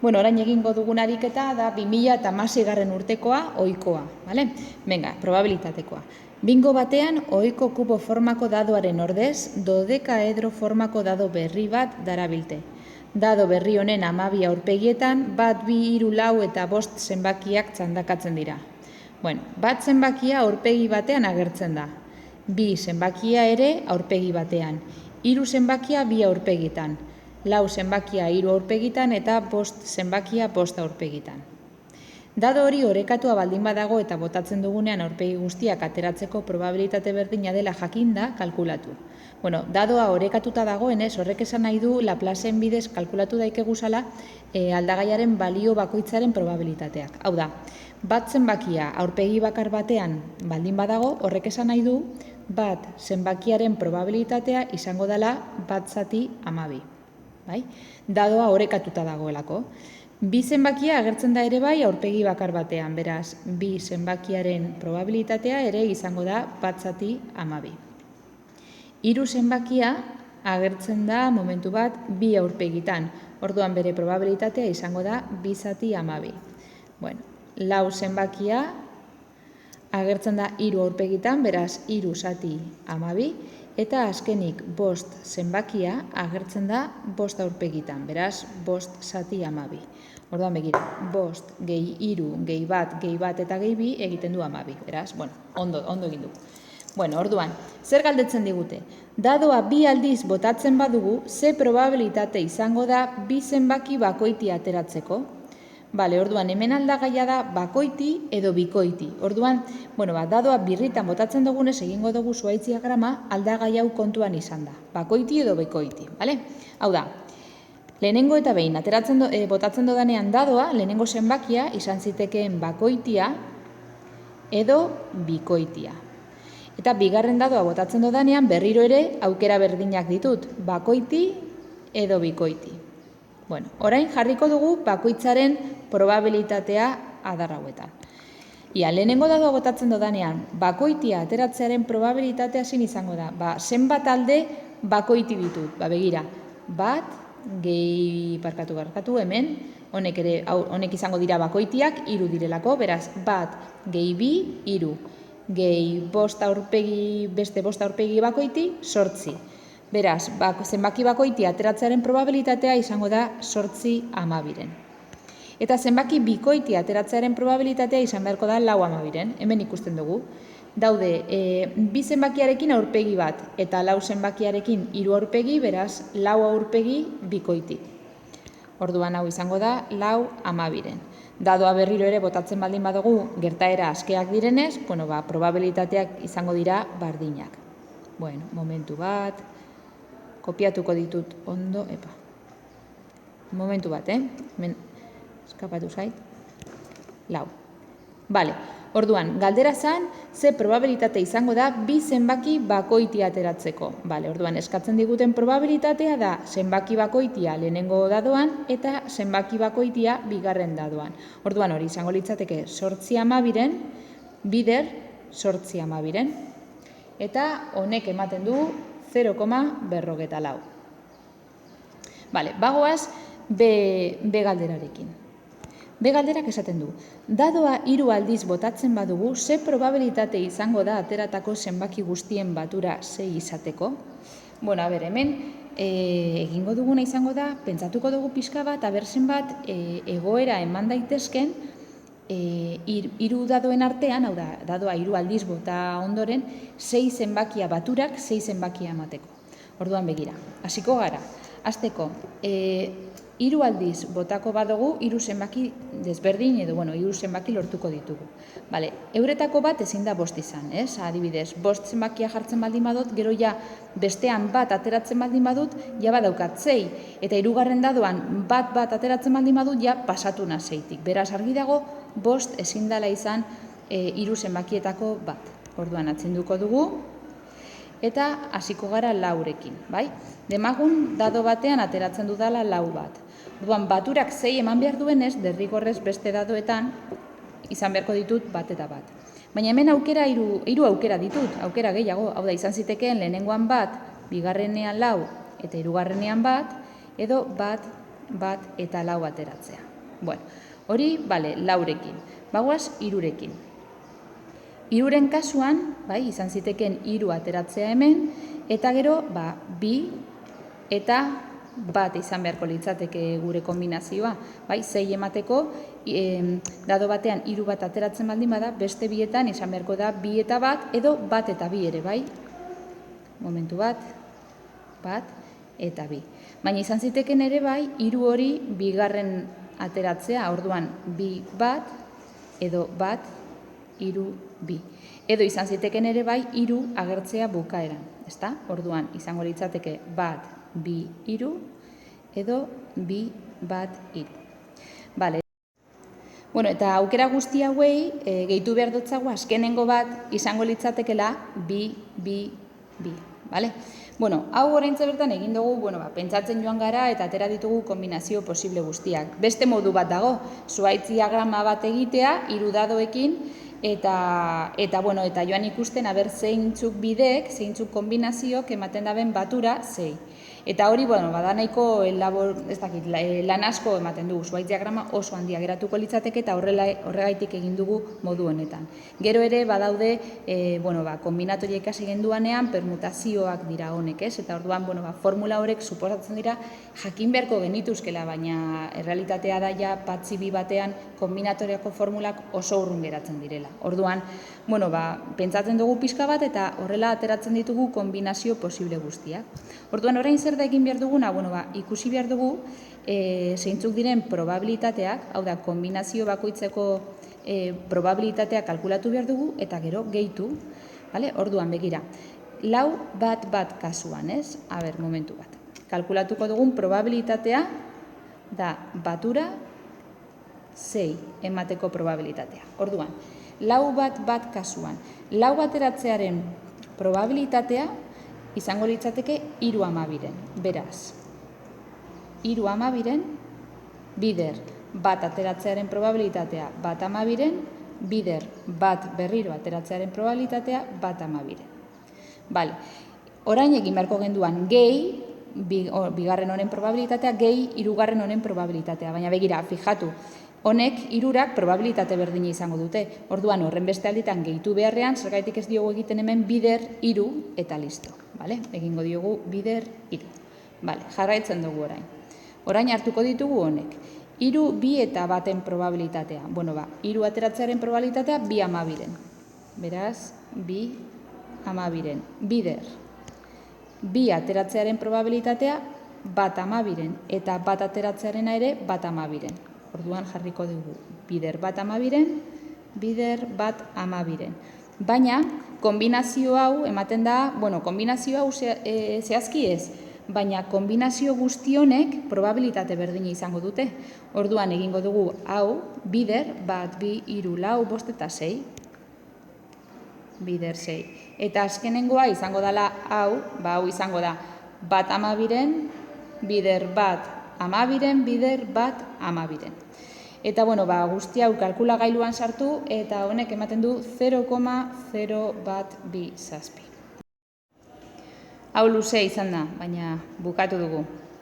Bueno, orain egingo dugun ariketa da 2016 urtekoa ohikoa, bale? Venga, probabilitatekoa. Bingo batean ohiko kubo formako dadoaren ordez, dodekaedro formako dado berri bat darabilte. Dado berri honen 12 aurpegietan, 1, 2, 3, 4 eta 5 zenbakiak txandakatzen dira. Bueno, 1 zenbakia aurpegi batean agertzen da. 2 zenbakia ere aurpegi batean. 3 zenbakia 2 aurpegitan. 4 zenbakia 3 aurpegitan eta 5 zenbakia 5 aurpegitan. Dado hori orekatua baldin badago eta botatzen dugunean aurpegi guztiak ateratzeko probabilitate berdina dela jakinda kalkulatu. Bueno, dadoa orekatuta dagoenez, horrek esan nahi du Laplacen bidez kalkulatu daikeguzala aldagaiaren balio bakoitzaren probabilitateak. Hau da, 1 zenbakia aurpegi bakar batean baldin badago, horrek esan nahi du 1 zenbakiaren probabilitatea izango dela 1/12. Bai? Dadoa orekatuta dagoelako. 2 zenbakia agertzen da ere bai aurpegi bakar batean, beraz, 2 zenbakiaren probabilitatea ere izango da 1/12. 3 zenbakia agertzen da momentu bat 2 aurpegitan, orduan bere probabilitatea izango da 2/12. Bueno, 4 zenbakia agertzen da 3 aurpegitan, beraz, 3/12. Eta azkenik 5 zenbakia agertzen da 5 aurpegitan, beraz 5/12. Orduan begira, 5 gehi 3 gehi 1 gehi 1 eta gehi 2 egiten du 12. Beraz, bueno, ondo egin du. Bueno, orduan, zer galdetzen digute? Dadoa 2 aldiz botatzen badugu, ze probabilitate izango da 2 zenbaki bakoiti ateratzeko? Bale, orduan, hemen aldagaia da bakoiti edo bikoiti. Orduan, bueno, dadoa birritan botatzen dugunez egingo dugu zuhaitz diagrama aldagai hau kontuan izan da. Bakoiti edo bikoiti, bale? Hau da, lehenengo eta behin botatzen dodanean dadoa, lehenengo zenbakia izan zitekeen bakoitia edo bikoitia. Eta bigarren dadoa botatzen dodanean berriro ere aukera berdinak ditut, bakoiti edo bikoiti. Bueno, orain jarriko dugu bakoitzaren probabilitatea adar hauetan. Ia, lehenengo dadoa botatzen dodanean, bakoitia ateratzearen probabilitatea zin izango da. Zenbat alde bakoiti ditut. Begira, 1 gehi barkatu hemen, honek izango dira bakoitiak, 3 direlako, beraz, 1 gehi 2, 3, gehi 5 aurpegi, beste 5 aurpegi bakoiti, 8. Beraz, zenbaki bakoiti ateratzearen probabilitatea izango da 8/12. Eta zenbaki bikoiti ateratzearen probabilitatea izan beharko da 4/12. Hemen ikusten dugu. Daude, 2 zenbakiarekin aurpegi bat eta 4 zenbakiarekin 3 aurpegi, beraz, 4 aurpegi bikoiti. Orduan hau izango da 4/12. Dadoa berriro ere botatzen baldin badugu gertaera askeak direnez, bueno, probabilitateak izango dira bardinak. Bueno, momentu bat, kopiatuko ditut ondo, momentu bat, hemen eskapatu zait, 4. Bale, orduan, galdera zan, ze probabilitate izango da 2 zenbaki bakoitia ateratzeko. Bale, orduan, eskatzen diguten probabilitatea da zenbaki bakoitia lehenengo dadoan eta zenbaki bakoitia bigarren dadoan. Orduan, hori izango litzateke 8/12 bider 8/12. Eta honek ematen du 0,44. Bale, bagoaz B galderarekin. B galderak esaten du, dadoa 3 aldiz botatzen badugu, ze probabilitate izango da ateratako zenbaki guztien batura 6 izateko? Bueno, hemen egingo duguna izango da, pentsatuko dugu pixka bat, abertzen bat egoera eman daitezken 3 dadoen artean, hau da, dadoa 3 aldiz bota ondoren, 6 zenbakia baturak 6 zenbakia emateko. Orduan begira, hasiko gara. Hasteko, 3 aldiz botako badugu 3 zenbaki desberdin edo, 3 zenbaki lortuko ditugu. Bale, euretako bat ezin da 5 izan, ez? Adibidez, 5 zenbakia jartzen baldin badut, gero ja bestean bat ateratzen baldin badut, ja badaukat 6. Eta 3. dadoan bat ateratzen baldin badut, ja pasatu na 6-tik. Beraz, argi dago, 5 ezin dela izan 3 zenbakietako bat. Orduan atzinduko dugu, eta hasiko gara 4rekin, bai? Demagun dado batean ateratzen dudala 4 bat. Orduan, baturak 6 eman behar duenez, derrigorrez beste dadoetan izan beharko ditut bat eta bat. Baina hemen aukera 3 aukera ditut, aukera gehiago, hau da, izan zitekeen lehenengoan bat, bigarrenean 4 eta 3. bat, edo bat bat eta lau ateratzea. Bueno, hori, bale, laurekin. Bagoaz, irurekin. Iruren kasuan, bai, izan ziteken iru ateratzea hemen, eta gero, bi eta bat izan beharko litzateke gure kombinazioa. Bai, 6 emateko, dado batean iru bat ateratzen baldin bada, beste bietan izan beharko da bi eta bat, edo bat eta bi ere, bai? Momentu bat eta bi. Baina izan ziteken ere bai, iru hori bigarren ateratzea, orduan bi bat, edo bat, iru, bi. Edo izan ziteken ere bai, iru agertzea bukaeran, ezta? Orduan, izango litzateke bat, bi, iru, edo bi, bat, iru. Bale. Bueno, eta aukera guzti hauei, gehitu behar dutzago, azkenengo bat izango litzatekela bi, bi, bi. Bale? Bueno, hau oraintze bertan egin dugu, pentsatzen joan gara eta atera ditugu kombinazio posible guztiak. Beste modu bat dago, zuhaitz diagrama bat egitea, hiru dadoekin, eta joan ikusten aber zeintzuk bideek, zeintzuk kombinazioak ematen daben batura zei. Eta hori, bada nahiko lan asko ematen dugu, zuhaitz diagrama oso handia geratuko litzateke eta horregaitik egin dugu modu honetan. Gero ere, badaude, kombinatoria ikasi genduanean, permutazioak dira honek, ez? Eta orduan, formula horrek suposatzen dira jakin beharko genituzkela, baina errealitatea da ja patzi bi batean kombinatoriako formulak oso urrun geratzen direla. Orduan, pentsatzen dugu pixka bat eta horrela ateratzen ditugu kombinazio posible guztiak. Orduan, orain zer da egin behar duguna? Ikusi behar dugu zeintzuk diren probabilitateak, hau da, kombinazio bakoitzeko probabilitateak kalkulatu behar dugu eta gero gehitu. Orduan, begira, lau bat kasuan, ez? Momentu bat. Kalkulatuko dugun probabilitatea da batura 6 emateko probabilitatea. Orduan, lau bat kasuan. Lau bateratzearen probabilitatea izango litzateke 3/12. Beraz, 3/12 bider bat ateratzearen probabilitatea 1/12, bider bat berriro ateratzearen probabilitatea 1/12. Bale, orain egin beharko genduan gehi, bigarren honen probabilitatea, gehi hirugarren honen probabilitatea. Baina begira, fijatu, honek hirurak probabilitate berdina izango dute. Orduan, horren beste alditan gehitu beharrean, zergaitik ez diogu egiten hemen bider 3 eta listo. Egingo diogu bider 3. Jarraitzen dugu orain. Orain hartuko ditugu honek. 3, 2 eta baten probabilitatea. 3 ateratzearen probabilitatea 2/12. Beraz, 2/12. Bider 2 ateratzearen probabilitatea 1/12 eta bat ateratzearena ere 1/12. Orduan jarriko dugu bider 1/12, bider 1/12. Baina, kombinazio hau ematen da, kombinazio hau zehazki ez, baina kombinazio guzti honek probabilitate berdina izango dute. Orduan egingo dugu hau, bider 1, 2, 3, 4, 5 eta 6. Bider 6. Eta azkenengoa izango dela hau, hau izango da 1/12, bider 1/12, bider 1/12. Eta, guzti hau kalkulagailuan sartu eta honek ematen du 0,017. Hau luze izan da, baina bukatu dugu.